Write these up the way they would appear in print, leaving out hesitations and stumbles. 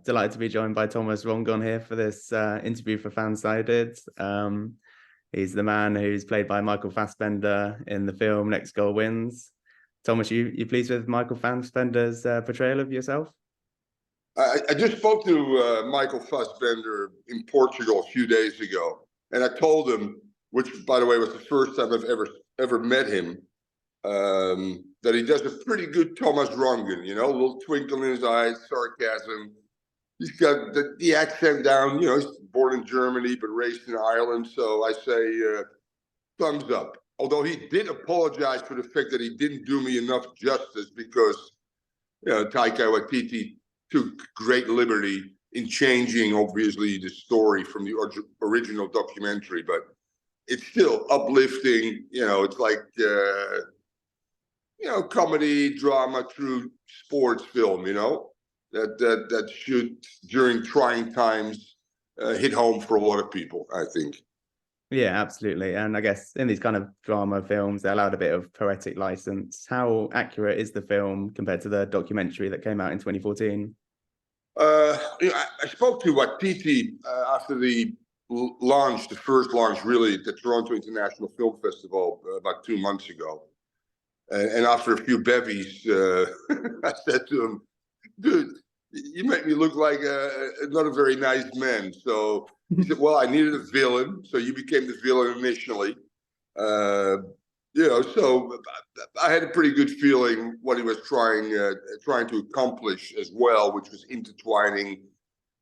Delighted to be joined by Thomas Rongen here for this interview for Fansided. He's the man who's played by Michael Fassbender in the film Next Goal Wins. Thomas, you pleased with Michael Fassbender's portrayal of yourself? I just spoke to Michael Fassbender in Portugal a few days ago, and I told him, which by the way was the first time I've ever met him, that he does a pretty good Thomas Rongen, a little twinkle in his eyes, sarcasm. He's got the accent down, he's born in Germany but raised in Ireland, so I say thumbs up. Although he did apologize for the fact that he didn't do me enough justice because Taika Waititi took great liberty in changing, obviously, the story from the original documentary, but it's still uplifting. It's like comedy, drama through sports film, that should, during trying times, hit home for a lot of people, I think. Yeah, absolutely. And I guess in these kind of drama films, they allowed a bit of poetic license. How accurate is the film compared to the documentary that came out in 2014? I spoke to Waititi after the first launch, really, at the Toronto International Film Festival about 2 months ago. And after a few bevies, I said to him, dude, you make me look like not a very nice man. So he said, well, I needed a villain. So you became the villain initially. So I had a pretty good feeling what he was trying to accomplish as well, which was intertwining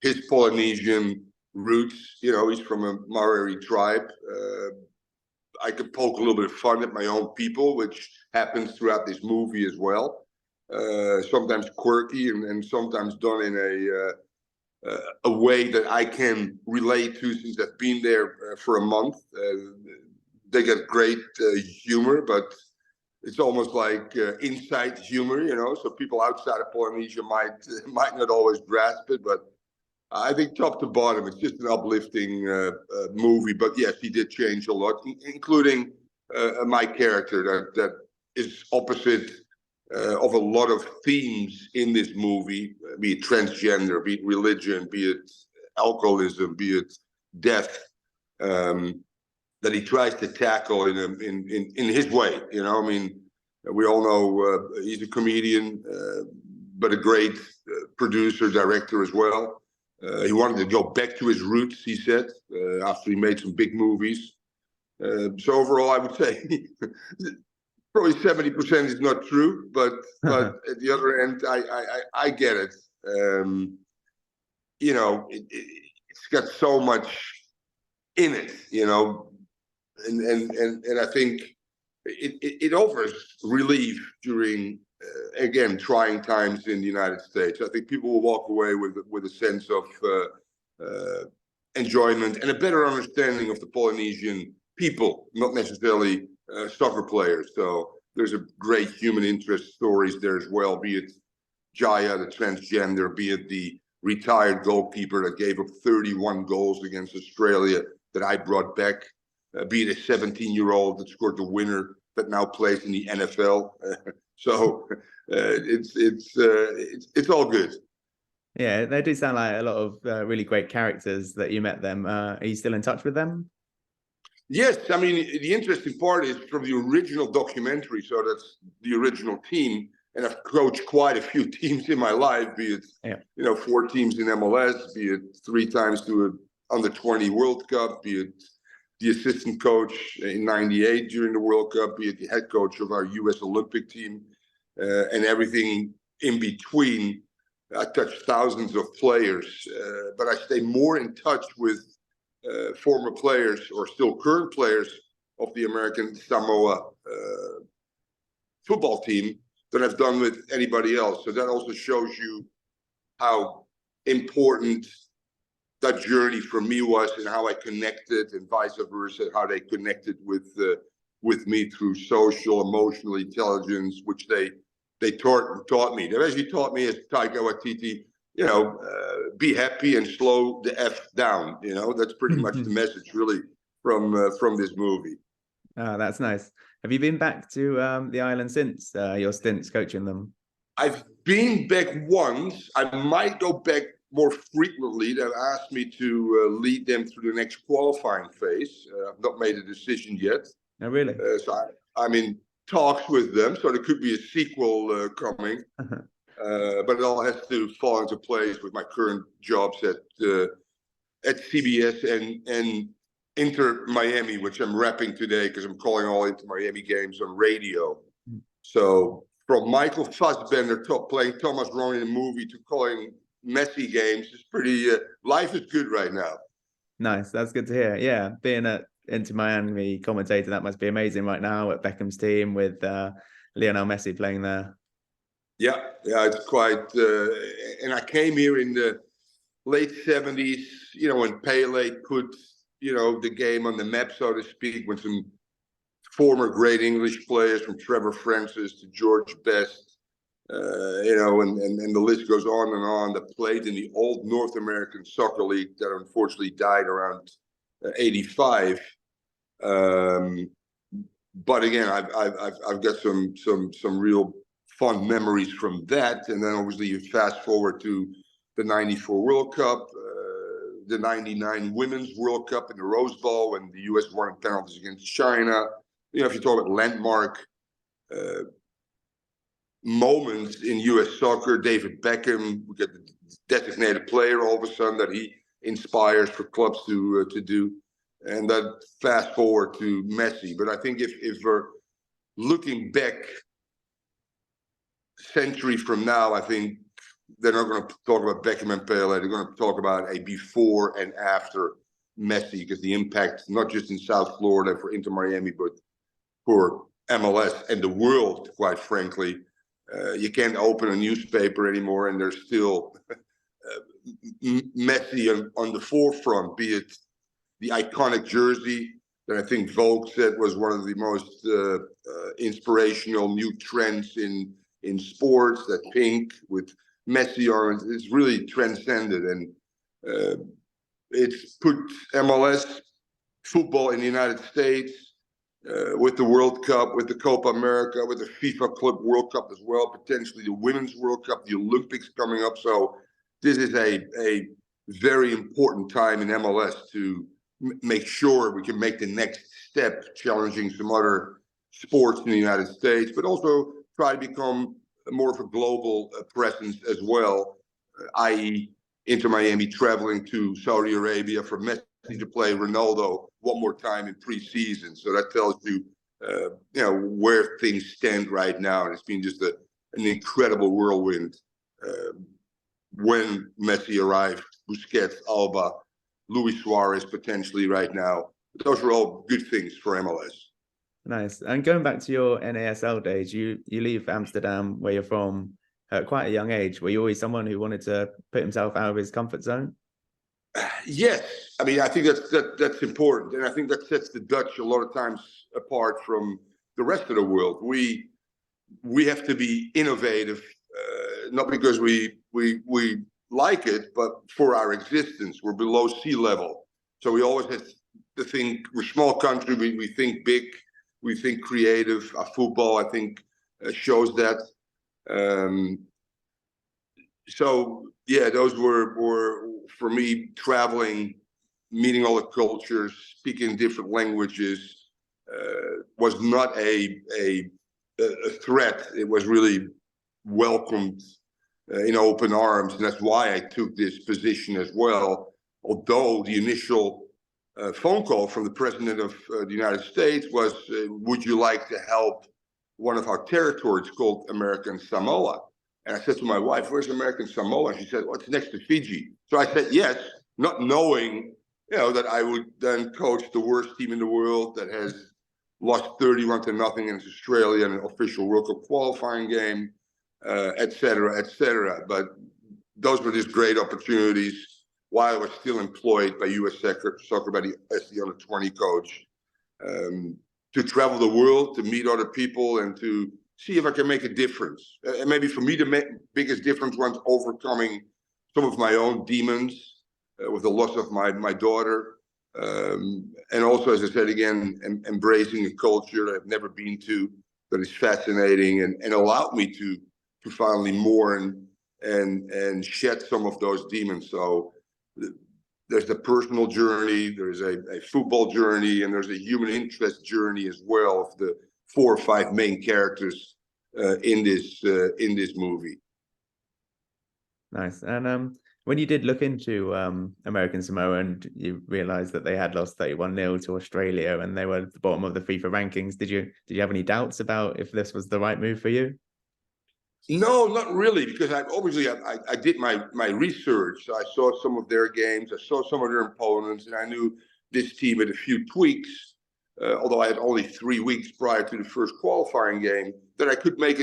his Polynesian roots. He's from a Maori tribe. I could poke a little bit of fun at my own people, which happens throughout this movie as well. Sometimes quirky and sometimes done in a way that I can relate to since I've been there for a month. They get great humor, but it's almost like inside humor, so people outside of Polynesia might not always grasp it, but I think top to bottom, it's just an uplifting movie. But yes, he did change a lot, including my character that is opposite of a lot of themes in this movie, be it transgender, be it religion, be it alcoholism, be it death, that he tries to tackle in his way. We all know he's a comedian, but a great producer, director as well. He wanted to go back to his roots, he said, after he made some big movies. So overall, I would say probably 70% is not true, but at the other end, I get it. It's got so much in it, and I think it offers relief during again trying times in the United States. I think people will walk away with a sense of enjoyment and a better understanding of the Polynesian people, not necessarily soccer players. So there's a great human interest stories there as well, be it Jaya, the transgender, be it the retired goalkeeper that gave up 31 goals against Australia that I brought back, be it a 17-year-old that scored the winner that now plays in the NFL. So it's all good. Yeah, they do sound like a lot of really great characters that you met them. Are you still in touch with them? Yes, I mean, the interesting part is from the original documentary, so that's the original team, and I've coached quite a few teams in my life, be it 4 teams in MLS, be it 3 times to an under-20 World Cup, be it the assistant coach in '98 during the World Cup, be it the head coach of our U.S. Olympic team, and everything in between. I touched thousands of players, but I stay more in touch with former players or still current players of the American Samoa football team than I've done with anybody else. So that also shows you how important that journey for me was and how I connected, and vice versa, how they connected with me through social, emotional intelligence, which they taught me. They actually taught me as Taika Waititi, be happy and slow the F down. That's pretty much the message really from this movie. Oh, that's nice. Have you been back to the island since your stints coaching them? I've been back once. I might go back more frequently. They've asked me to lead them through the next qualifying phase. I've not made a decision yet. Oh, really? So I'm in talks with them. So there could be a sequel coming. But it all has to fall into place with my current jobs at CBS and Inter Miami, which I'm wrapping today because I'm calling all Inter Miami games on radio. So from Michael Fassbender playing Thomas Rongen in a movie to calling Messi games is pretty. Life is good right now. Nice. That's good to hear. Yeah, being at Inter Miami commentator, that must be amazing right now at Beckham's team with Lionel Messi playing there. Yeah, it's quite. And I came here in the late 70s, when Pele put, the game on the map, so to speak, when some former great English players from Trevor Francis to George Best, and the list goes on, that played in the old North American Soccer League that unfortunately died around 85. But again, I've got some real fun memories from that. And then obviously you fast forward to the 94 World Cup, the 99 Women's World Cup in the Rose Bowl when the US won in penalties against China. If you talk about landmark moments in US soccer, David Beckham, we get the designated player all of a sudden that he inspires for clubs to do. And that fast forward to Messi. But I think if we're looking back century from now, I think they're not going to talk about Beckham and Pele. They're going to talk about a before and after Messi, because the impact, not just in South Florida for Inter Miami, but for MLS and the world, quite frankly. You can't open a newspaper anymore and there's still Messi on the forefront, be it the iconic jersey that I think Vogue said was one of the most inspirational new trends in sports, that pink with Messi on it. It's really transcended, and it's put MLS football in the United States with the World Cup, with the Copa America, with the FIFA Club World Cup as well, potentially the Women's World Cup, the Olympics coming up. So this is a very important time in MLS to make sure we can make the next step, challenging some other sports in the United States, but also try to become more of a global presence as well, i.e. Inter Miami traveling to Saudi Arabia for Messi to play Ronaldo one more time in preseason. So that tells you, where things stand right now. And it's been just an incredible whirlwind when Messi arrived, Busquets, Alba, Luis Suarez potentially right now. Those are all good things for MLS. Nice. And going back to your NASL days, you leave Amsterdam, where you're from, at quite a young age. Were you always someone who wanted to put himself out of his comfort zone? Yes. I mean, I think that's important. And I think that sets the Dutch a lot of times apart from the rest of the world. We have to be innovative, not because we like it, but for our existence. We're below sea level. So we always have to think, we're a small country, we think big, we think creative. Our football, I think, shows that. So yeah, those were for me, traveling, meeting all the cultures, speaking different languages, was not a threat. It was really welcomed in open arms, and that's why I took this position as well. Although the initial phone call from the president of the United States was, would you like to help one of our territories called American Samoa? And I said to my wife, where's American Samoa? And she said, well, it's next to Fiji. So I said yes, not knowing, that I would then coach the worst team in the world that has lost 31-0 against Australia in an official World Cup qualifying game, et cetera, et cetera. But those were just great opportunities while I was still employed by US Soccer as the under-20 coach, to travel the world, to meet other people, and to see if I can make a difference. And maybe for me, the biggest difference was overcoming some of my own demons with the loss of my daughter. And also, as I said again, embracing a culture that I've never been to, that is fascinating and allowed me to finally mourn and shed some of those demons. So there's the personal journey, there's a football journey, and there's a human interest journey as well of the 4 or 5 main characters in this movie. Nice. And when you did look into American Samoa and you realized that they had lost 31-0 to Australia and they were at the bottom of the FIFA rankings, did you have any doubts about if this was the right move for you? No, not really, because I did my research. I saw some of their games, I saw some of their opponents, and I knew this team had a few tweaks. Although I had only 3 weeks prior to the first qualifying game, that I could make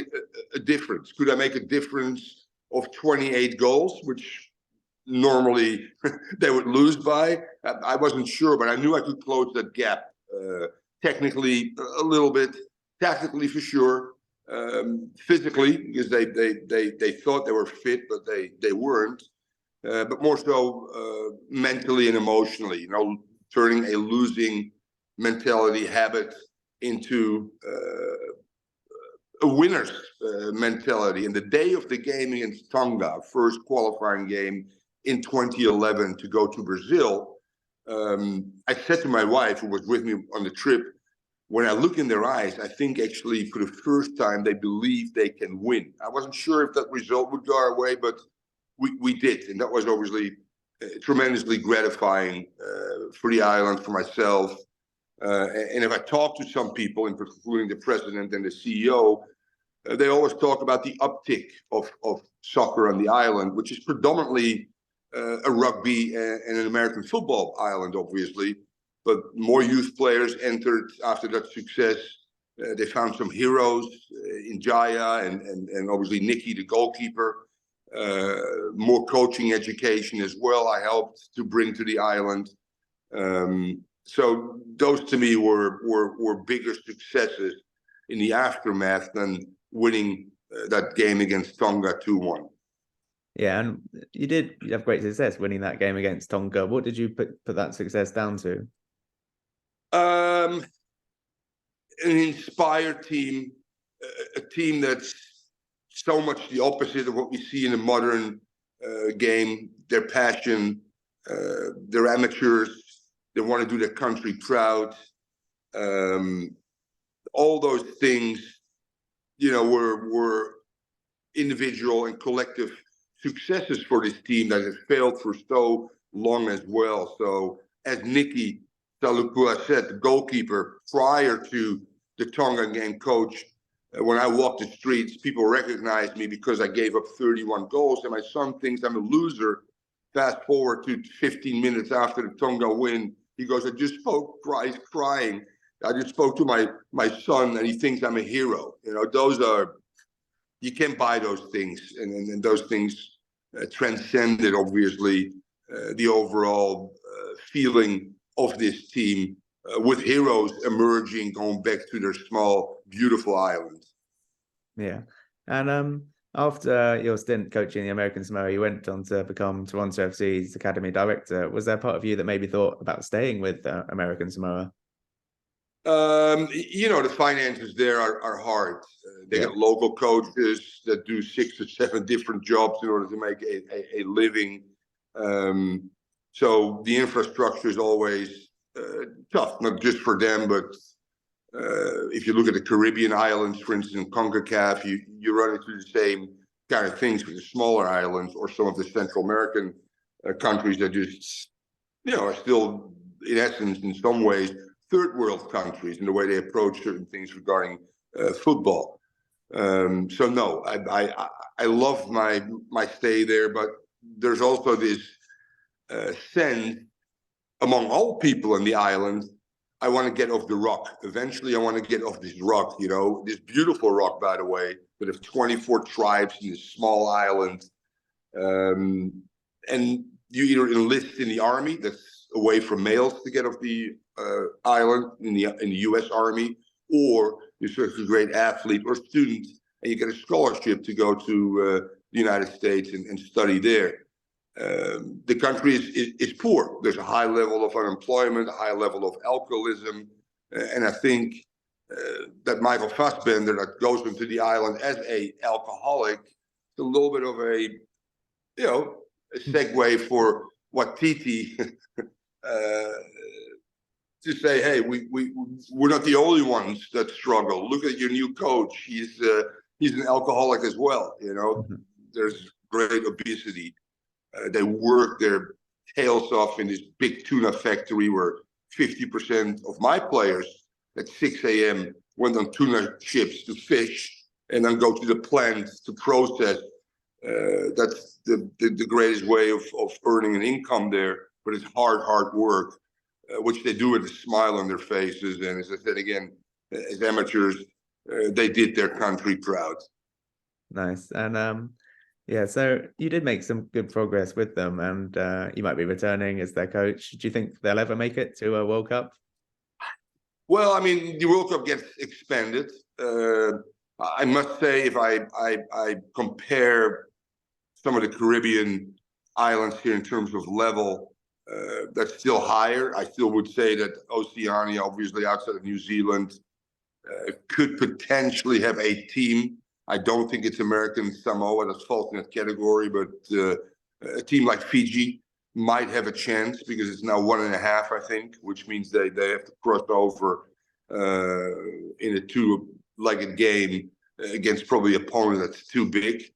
a difference. Could I make a difference of 28 goals, which normally they would lose by? I wasn't sure, but I knew I could close that gap. Technically, a little bit. Tactically, for sure. Physically, because they thought they were fit, but they weren't. But more so mentally and emotionally. Turning a losing mentality habit into a winner's mentality. And the day of the game against Tonga, first qualifying game in 2011 to go to Brazil, I said to my wife, who was with me on the trip, when I look in their eyes, I think actually for the first time they believe they can win. I wasn't sure if that result would go our way, but we did. And that was obviously tremendously gratifying for the island, for myself. And if I talk to some people, including the president and the CEO, they always talk about the uptick of soccer on the island, which is predominantly a rugby and an American football island, obviously. But more youth players entered after that success. They found some heroes in Jaya and obviously Nicky, the goalkeeper. More coaching education as well, I helped to bring to the island. So those to me were bigger successes in the aftermath than winning that game against Tonga 2-1. Yeah, and you have great success winning that game against Tonga. What did you put that success down to? An inspired team, a team that's so much the opposite of what we see in a modern game. Their passion, they're amateurs. They want to do their country proud. All those things, were individual and collective successes for this team that has failed for so long as well. So as Nicky Talukua said, the goalkeeper, prior to the Tongan game coach, when I walk the streets, people recognize me because I gave up 31 goals, and my son thinks I'm a loser. Fast forward to 15 minutes after the Tonga win, he goes, he's crying. I just spoke to my son, and he thinks I'm a hero. You can't buy those things, and those things transcended, obviously, the overall feeling of this team, with heroes emerging, going back to their small, beautiful island. Yeah. And after your stint coaching the American Samoa, you went on to become Toronto FC's academy director. Was there part of you that maybe thought about staying with American Samoa? The finances there are hard. They get local coaches that do 6 or 7 different jobs in order to make a living. So the infrastructure is always tough, not just for them, but if you look at the Caribbean islands, for instance, in CONCACAF, you run into the same kind of things with the smaller islands or some of the Central American countries that just, are still, in essence, in some ways, third world countries in the way they approach certain things regarding football. So no, I love my stay there, but there's also this sense among all people on the island, I want to get off the rock. Eventually, I want to get off this rock, this beautiful rock, by the way, that have 24 tribes in this small island. And you either enlist in the army, that's a way for males to get off the island in the U.S. Army, or you're sort of a great athlete or student, and you get a scholarship to go to the United States and study there. The country is poor. There's a high level of unemployment, a high level of alcoholism, and I think that Michael Fassbender, that goes into the island as a alcoholic, it's a little bit of a, a segue for what Titi to say, hey, we're not the only ones that struggle. Look at your new coach. He's an alcoholic as well. There's great obesity. They work their tails off in this big tuna factory where 50% of my players at 6 a.m. went on tuna ships to fish and then go to the plant to process. That's the greatest way of earning an income there, but it's hard work, which they do with a smile on their faces. And as I said again, as amateurs, they did their country proud. Nice. And yeah, so you did make some good progress with them, and you might be returning as their coach. Do you think they'll ever make it to a World Cup? Well, I mean, the World Cup gets expanded. I must say, if I compare some of the Caribbean islands here in terms of level, that's still higher. I still would say that Oceania, obviously outside of New Zealand, could potentially have a team. I don't think it's American Samoa that falls in that category, but a team like Fiji might have a chance because it's now 1.5, I think, which means they have to cross over in a two-legged game against probably an opponent that's too big.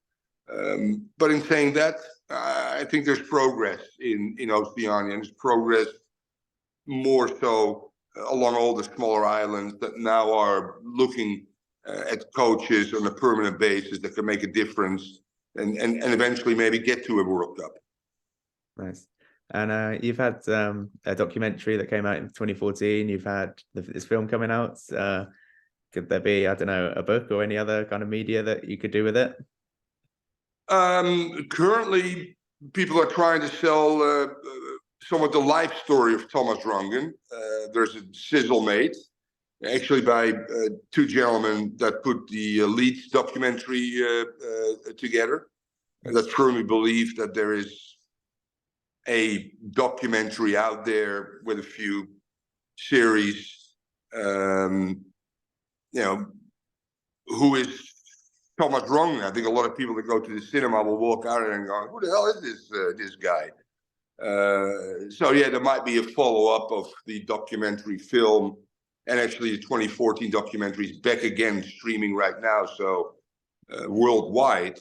But in saying that, I think there's progress in Oceania, and there's progress more so along all the smaller islands that now are looking at coaches on a permanent basis that can make a difference and eventually maybe get to a World Cup. Nice. And you've had a documentary that came out in 2014. You've had this film coming out. Could there be, I don't know, a book or any other kind of media that you could do with it? Currently, people are trying to sell somewhat the life story of Thomas Rongen. There's a sizzle made, actually by two gentlemen that put the Leeds documentary together. And that firmly believe that there is a documentary out there with a few series. Who is Thomas Rongen? I think a lot of people that go to the cinema will walk out and go, "Who the hell is this guy?" So yeah, there might be a follow-up of the documentary film, and actually the 2014 documentary is back again streaming right now, so worldwide,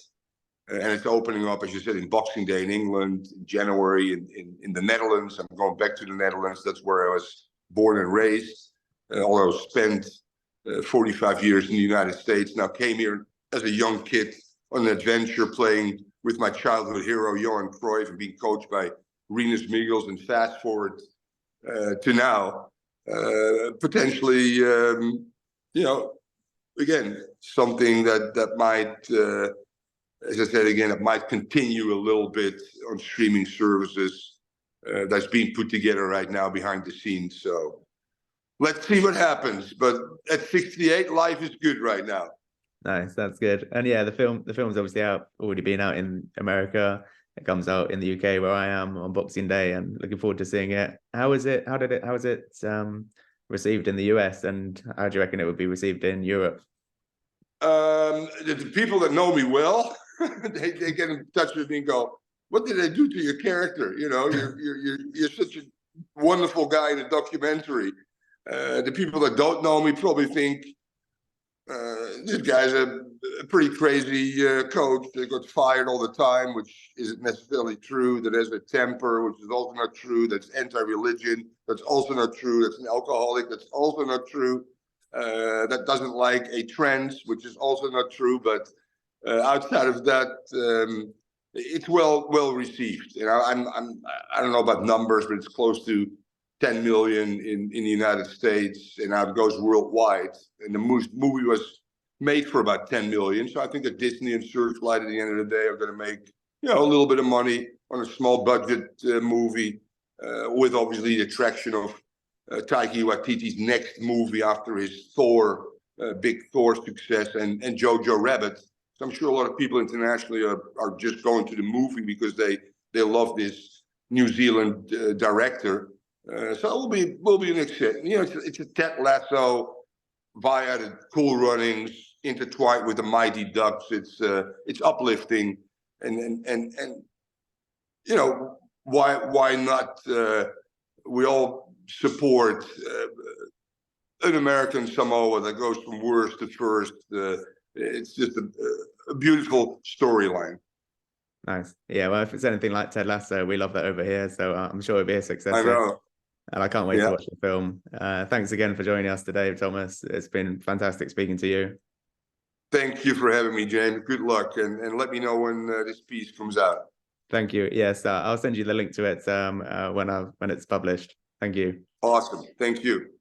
and it's opening up, as you said, in Boxing Day in England, in January in the Netherlands. I'm going back to the Netherlands. That's where I was born and raised, although I spent 45 years in the United States. Now came here as a young kid on an adventure playing with my childhood hero, Johan Cruyff, and being coached by Rinus Michels, and fast forward to now, potentially, again, something that might, as I said again, it might continue a little bit on streaming services that's being put together right now behind the scenes. So let's see what happens. But at 68, life is good right now. Nice, that's good. And yeah, the film's obviously already been out in America. It comes out in the UK where I am on Boxing Day, and looking forward to seeing it. How was it received in the US, and how do you reckon it would be received in Europe? The people that know me well, they get in touch with me and go, "What did they do to your character? You're such a wonderful guy in a documentary." The people that don't know me probably think this guy's a pretty crazy coach that got fired all the time, which isn't necessarily true. That has a temper, which is also not true. That's anti-religion. That's also not true. That's an alcoholic. That's also not true. That doesn't like a trend, which is also not true. But outside of that, it's well received. I don't know about numbers, but it's close to 10 million in the United States, and now it goes worldwide. And the movie was made for about 10 million. So I think that Disney and Searchlight at the end of the day are going to make a little bit of money on a small budget movie, with obviously the attraction of Taika Waititi's next movie after his big Thor success, and Jojo Rabbit. So I'm sure a lot of people internationally are just going to the movie because they love this New Zealand director. So it will be an exciting. It's a Ted Lasso via the Cool Runnings, intertwined with the Mighty Ducks. It's uplifting, and you know, why not? We all support an American Samoa that goes from worst to first. It's just a beautiful storyline. Nice. Yeah, well, if it's anything like Ted Lasso, we love that over here. So I'm sure it'll be a success I here. know. And I can't wait Yeah. to watch the film. Thanks again for joining us today, Thomas. It's been fantastic speaking to you. Thank you for having me, James. Good luck, and let me know when this piece comes out. Thank you. Yes, I'll send you the link to it when it's published. Thank you. Awesome. Thank you.